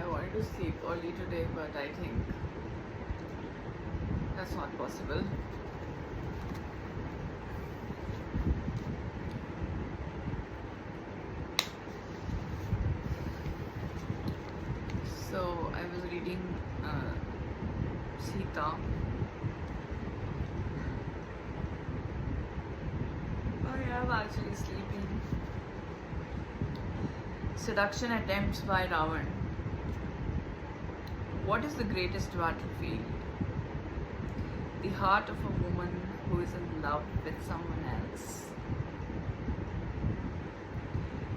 I wanted to sleep early today, but I think that's not possible. So I was reading Sita. Oh yeah, I'm actually sleeping. Seduction attempts by Ravana. What is the greatest battlefield? The heart of a woman who is in love with someone else.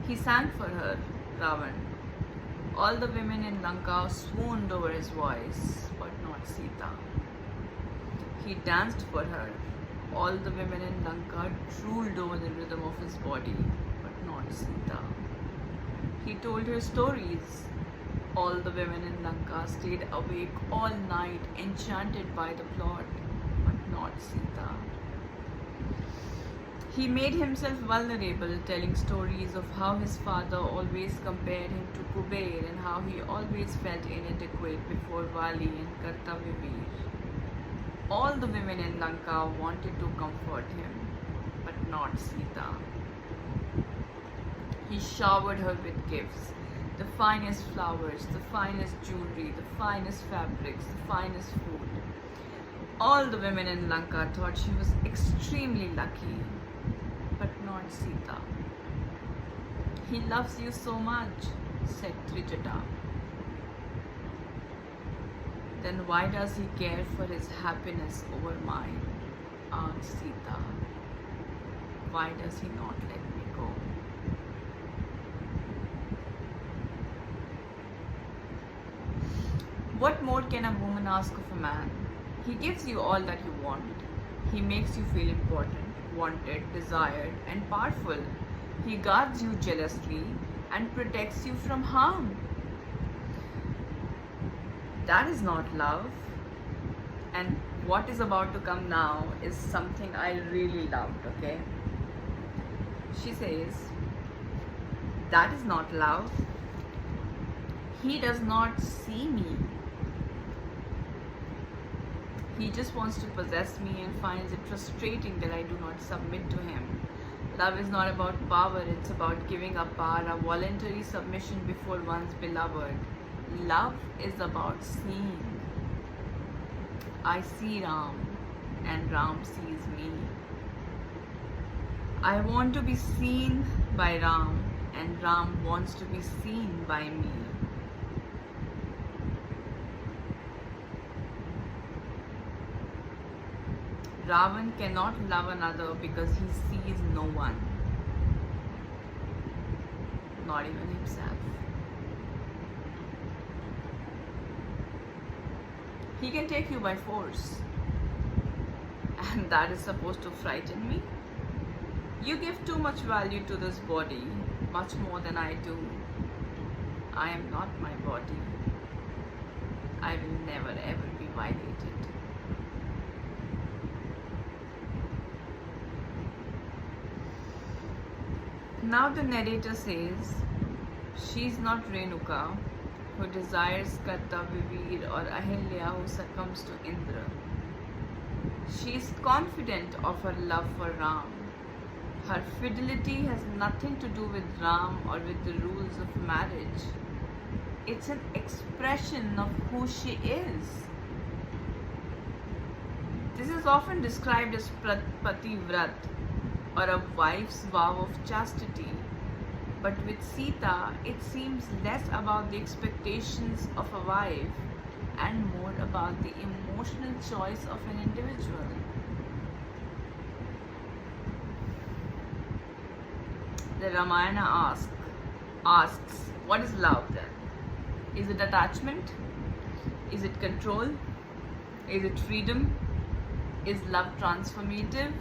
He sang for her, Ravana. All the women in Lanka swooned over his voice, but not Sita. He danced for her. All the women in Lanka drooled over the rhythm of his body, but not Sita. He told her stories. All the women in Lanka stayed awake all night, enchanted by the plot, but not Sita. He made himself vulnerable, telling stories of how his father always compared him to Kuber and how he always felt inadequate before Vali and Kartavyaveer. All the women in Lanka wanted to comfort him, but not Sita. He showered her with gifts, the finest flowers, the finest jewelry, the finest fabrics, the finest food. All the women in Lanka thought she was extremely lucky, but not Sita. He loves you so much, said Trijata. Then why does he care for his happiness over mine? Asked Sita. Why does he not let me go? What more can a woman ask of a man? He gives you all that you want. He makes you feel important, wanted, desired, and powerful. He guards you jealously and protects you from harm. That is not love. And what is about to come now is something I really loved, okay? She says, that is not love. He does not see me. He just wants to possess me and finds it frustrating that I do not submit to him. Love is not about power, it's about giving up power, a voluntary submission before one's beloved. Love is about seeing. I see Ram and Ram sees me. I want to be seen by Ram and Ram wants to be seen by me. Ravan cannot love another because he sees no one, not even himself. He can take you by force, and that is supposed to frighten me. You give too much value to this body, much more than I do. I am not my body. I will never ever be violated. Now the narrator says, she is not Renuka, who desires Kartavyaveer, or Ahilya, who succumbs to Indra. She is confident of her love for Ram. Her fidelity has nothing to do with Ram or with the rules of marriage. It's an expression of who she is. This is often described as Pativrat, or a wife's vow of chastity. But with Sita, it seems less about the expectations of a wife and more about the emotional choice of an individual. The Ramayana asks, what is love then? Is it attachment? Is it control? Is it freedom? Is love transformative?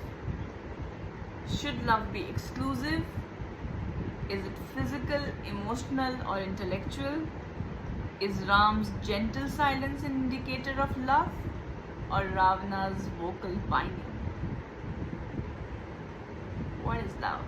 Should love be exclusive? Is it physical, emotional, or intellectual? Is Ram's gentle silence an indicator of love, or Ravana's vocal whining? What is love?